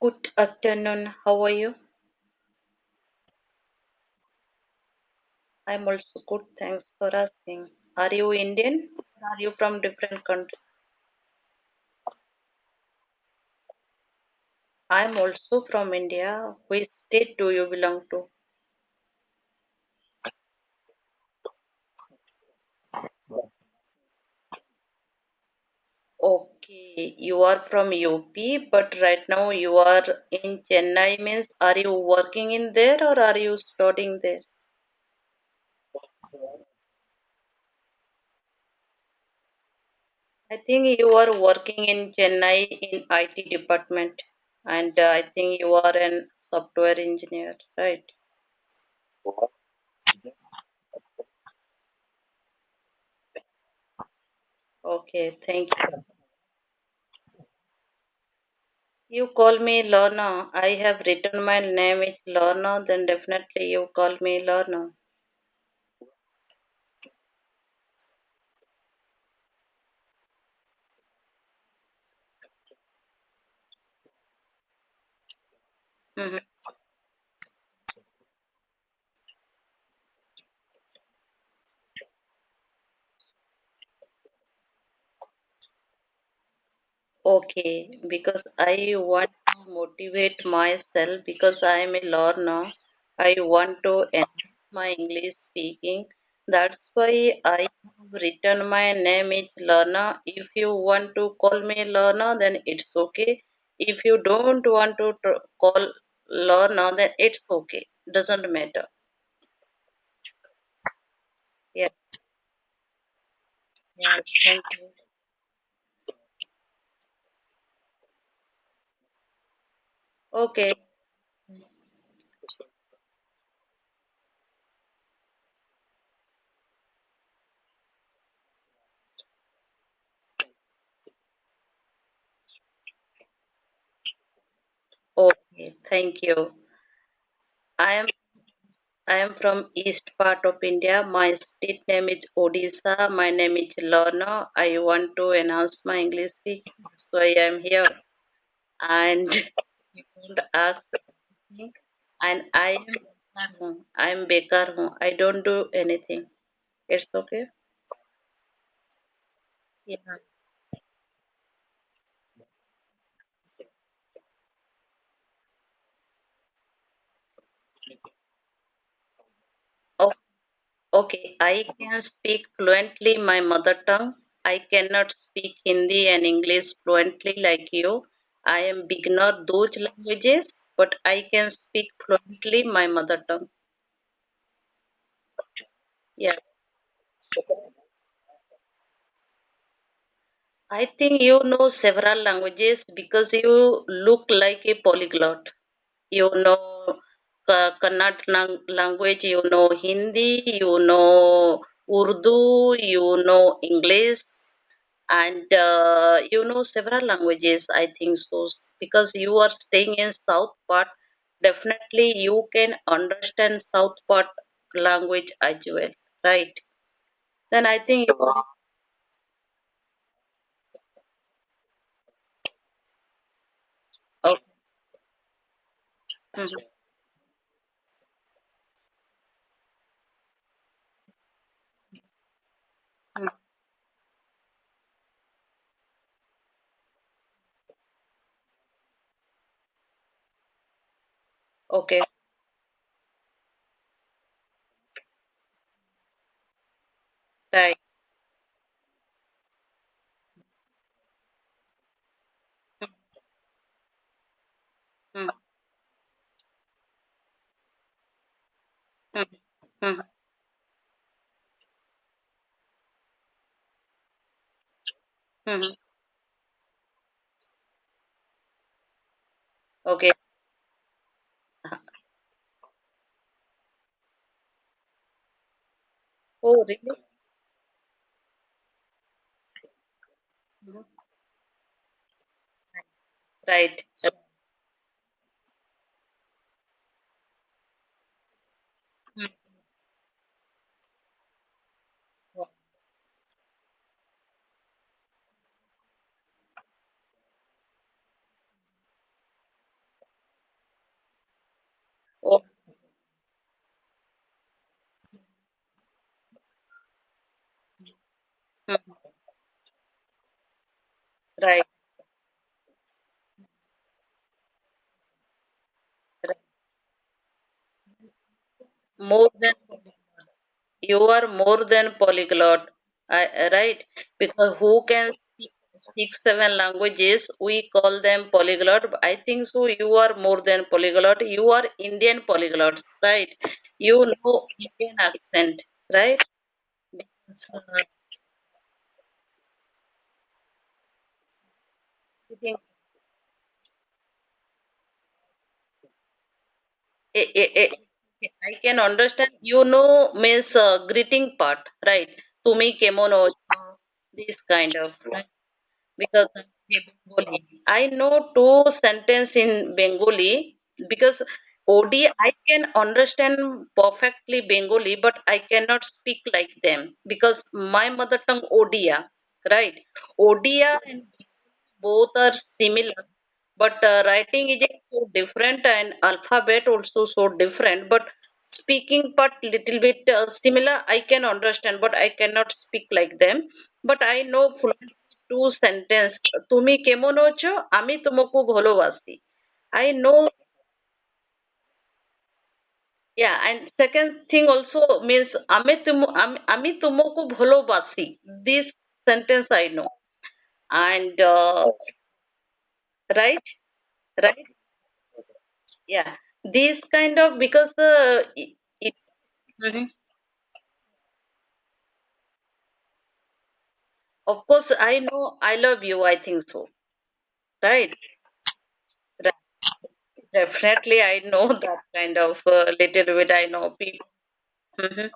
Good afternoon. How are you? I'm also good. Thanks for asking. Are you Indian? Are you from different country? I'm also from India. Which state do you belong to? Okay, you are from UP, but right now you are in Chennai. Means, are you working in there or are you studying there? I think you are working in Chennai in IT department, and I think you are an software engineer, right? Okay, thank you. You call me Lorna. I have written my name is Lorna, then definitely you call me Lorna. Mhm. Okay, because I want to motivate myself because I am a learner. I want to enhance my English speaking. That's why I have written my name is Lorna. If you want to call me Lorna, then it's okay. If you don't want to call Lorna, then it's okay. Doesn't matter. Yeah. Yeah, thank you. Okay, okay, thank you. I am I am from east part of India. My state name is Odisha. My name is Lorna. I want to enhance my English speaking. That's why I am here. And you don't ask me. And I am bekar hu. I don't do anything. It's okay. Yeah. Okay, I can speak fluently my mother tongue. I cannot speak Hindi and English fluently like you. I am beginner those languages, but I can speak fluently my mother tongue. Yeah, I think you know several languages because you look like a polyglot. You know Kannada language, you know Hindi, you know Urdu, you know English, and you know several languages. I think so because you are staying in South part. Definitely, you can understand South part language as well, right? Then I think you are. Oh, mhm, mhm. Okay, right. Mhm, mhm, mhm, mhm. Okay. Oh, really? Mhm. Right. Mhm. Mhm. Right. Right. More than you are more than polyglot, right? Because who can speak 6, 7 languages, we call them polyglot. I think so. You are more than polyglot. You are Indian polyglots, right? You know Indian accent, right? Because, I think I can understand. You know, means greeting part, right? Tumi kemono, this kind of. Right? Because I'm a Bengali. I know two sentence in Bengali because OD I can understand perfectly Bengali, but I cannot speak like them because my mother tongue Odia, right? Odia and both are similar, but writing is so different and alphabet also so different. But speaking part little bit similar. I can understand, but I cannot speak like them. But I know fluent two sentence. তুমি কেমন আছো? আমি তোমাকে ভালোবাসি. I know, yeah, and second thing also means আমি তোমাকে ভালোবাসি. This sentence I know. And right, right, yeah. This kind of because it Mhm. Of course I know I love you. I think so. Right. Right. Definitely I know that kind of little bit. I know people. Mhm.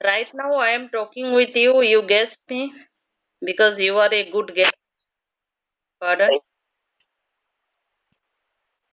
Right now I am talking with you. You guessed me because you are a good guest. Pardon?